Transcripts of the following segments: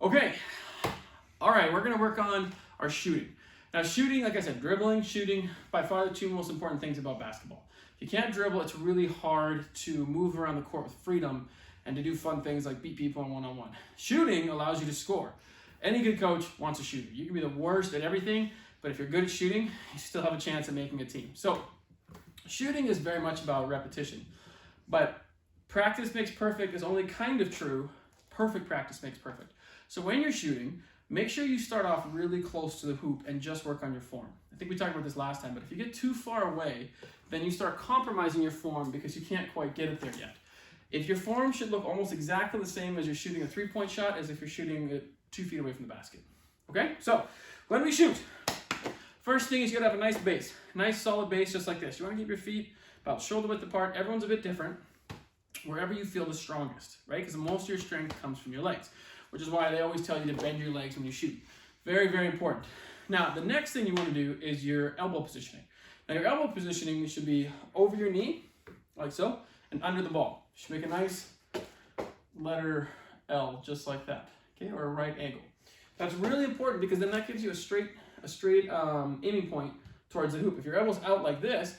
Okay, all right, we're gonna work on our shooting. Now shooting, like I said, dribbling, shooting, by far the two most important things about basketball. If you can't dribble, it's really hard to move around the court with freedom and to do fun things like beat people in one-on-one. Shooting allows you to score. Any good coach wants a shooter. You can be the worst at everything, but if you're good at shooting, you still have a chance at making a team. So shooting is very much about repetition, but practice makes perfect is only kind of true. Perfect practice makes perfect. So when you're shooting, make sure you start off really close to the hoop and just work on your form. I think we talked about this last time, but if you get too far away, then you start compromising your form because you can't quite get it there yet. If your form should look almost exactly the same as you're shooting a three-point shot as if you're shooting it 2 feet away from the basket. Okay, so when we shoot, first thing is you gotta have a nice base, nice solid base just like this. You wanna keep your feet about shoulder width apart. Everyone's a bit different, wherever you feel the strongest, right? Because most of your strength comes from your legs, which is why they always tell you to bend your legs when you shoot. Very, very important. Now, the next thing you want to do is your elbow positioning. Now, your elbow positioning should be over your knee, like so, and under the ball. You should make a nice letter L, just like that, okay, or a right angle. That's really important because then that gives you a straight aiming point towards the hoop. If your elbow's out like this,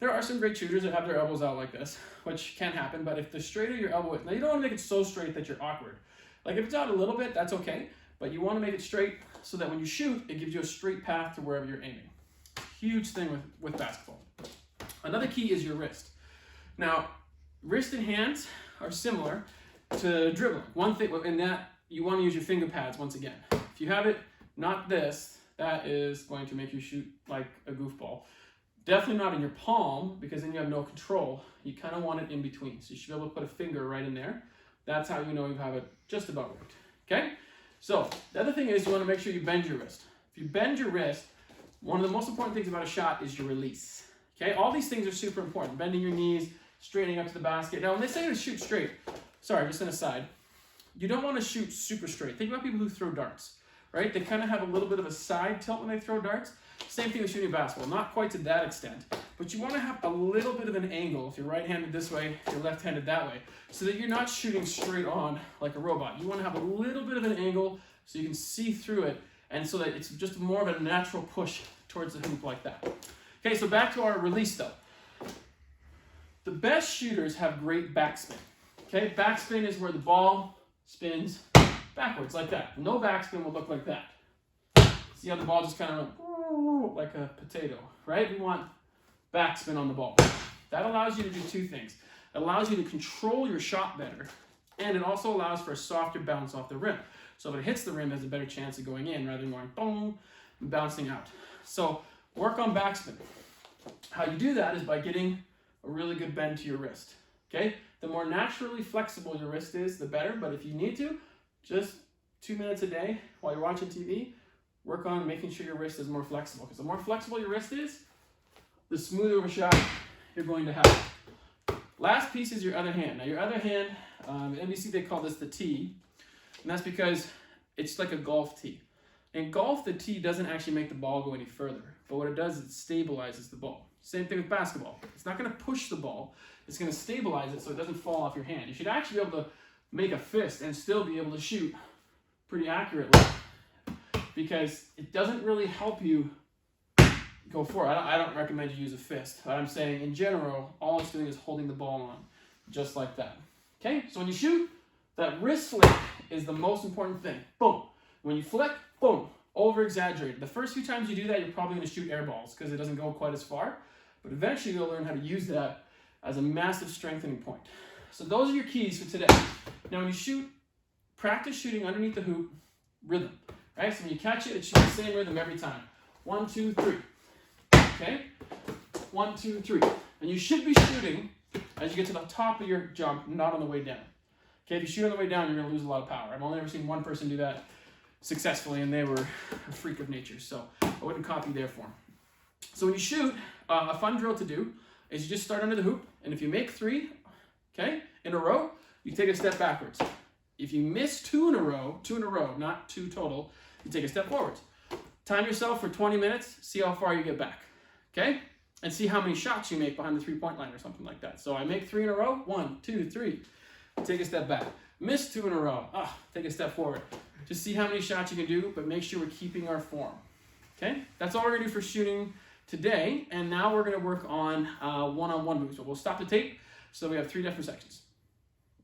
there are some great shooters that have their elbows out like this, which can happen, but if the straighter your elbow is, now you don't want to make it so straight that you're awkward. Like if it's out a little bit, that's okay, but you want to make it straight so that when you shoot, it gives you a straight path to wherever you're aiming. Huge thing with basketball. Another key is your wrist. Now, wrist and hands are similar to dribbling. One thing in that, you want to use your finger pads once again. If you have it, not this, that is going to make you shoot like a goofball. Definitely not in your palm because then you have no control. You kind of want it in between. So you should be able to put a finger right in there. That's how you know you have it just about right, okay? So the other thing is you want to make sure you bend your wrist. If you bend your wrist, one of the most important things about a shot is your release, okay? All these things are super important. Bending your knees, straightening up to the basket. Now when they say to shoot straight, sorry, just an aside, you don't want to shoot super straight. Think about people who throw darts, right? They kind of have a little bit of a side tilt when they throw darts. Same thing with shooting basketball, not quite to that extent, but you want to have a little bit of an angle if you're right-handed this way, if you're left-handed that way, so that you're not shooting straight on like a robot. You want to have a little bit of an angle so you can see through it, and so that it's just more of a natural push towards the hoop like that. Okay, so back to our release though. The best shooters have great backspin. Okay, backspin is where the ball spins backwards like that. No backspin will look like that. See how the ball just kind of like a potato, right? We want backspin on the ball. That allows you to do two things. It allows you to control your shot better, and it also allows for a softer bounce off the rim. So if it hits the rim, it has a better chance of going in rather than going boom and bouncing out. So work on backspin. How you do that is by getting a really good bend to your wrist, okay? The more naturally flexible your wrist is, the better, but if you need to, just 2 minutes a day while you're watching TV, work on making sure your wrist is more flexible, because the more flexible your wrist is, the smoother of a shot you're going to have. Last piece is your other hand. Now your other hand, in NBC they call this the tee, and that's because it's like a golf tee. In golf, the tee doesn't actually make the ball go any further, but what it does is it stabilizes the ball. Same thing with basketball. It's not going to push the ball, it's going to stabilize it so it doesn't fall off your hand. You should actually be able to make a fist and still be able to shoot pretty accurately, because it doesn't really help you go forward. I don't recommend you use a fist, but I'm saying in general, all it's doing is holding the ball on, just like that. Okay, so when you shoot, that wrist flick is the most important thing. Boom. When you flick, boom, over-exaggerated. The first few times you do that, you're probably going to shoot air balls because it doesn't go quite as far, but eventually you'll learn how to use that as a massive strengthening point. So those are your keys for today. Now when you shoot, practice shooting underneath the hoop, rhythm. Right? So when you catch it, it should be the same rhythm every time. 1, 2, 3. Okay? 1, 2, 3. And you should be shooting as you get to the top of your jump, not on the way down. Okay, if you shoot on the way down, you're going to lose a lot of power. I've only ever seen one person do that successfully, and they were a freak of nature, so I wouldn't copy their form. So when you shoot, a fun drill to do is you just start under the hoop, and if you make 3, okay, in a row, you take a step backwards. If you miss 2 in a row, not 2 total, you take a step forwards. Time yourself for 20 minutes, see how far you get back, okay? And see how many shots you make behind the 3-point line or something like that. So I make 3 in a row, 1, 2, 3, take a step back. Miss 2 in a row, take a step forward. Just see how many shots you can do, but make sure we're keeping our form. Okay, that's all we're gonna do for shooting today. And now we're gonna work on one-on-one moves. So we'll stop the tape so we have 3 different sections.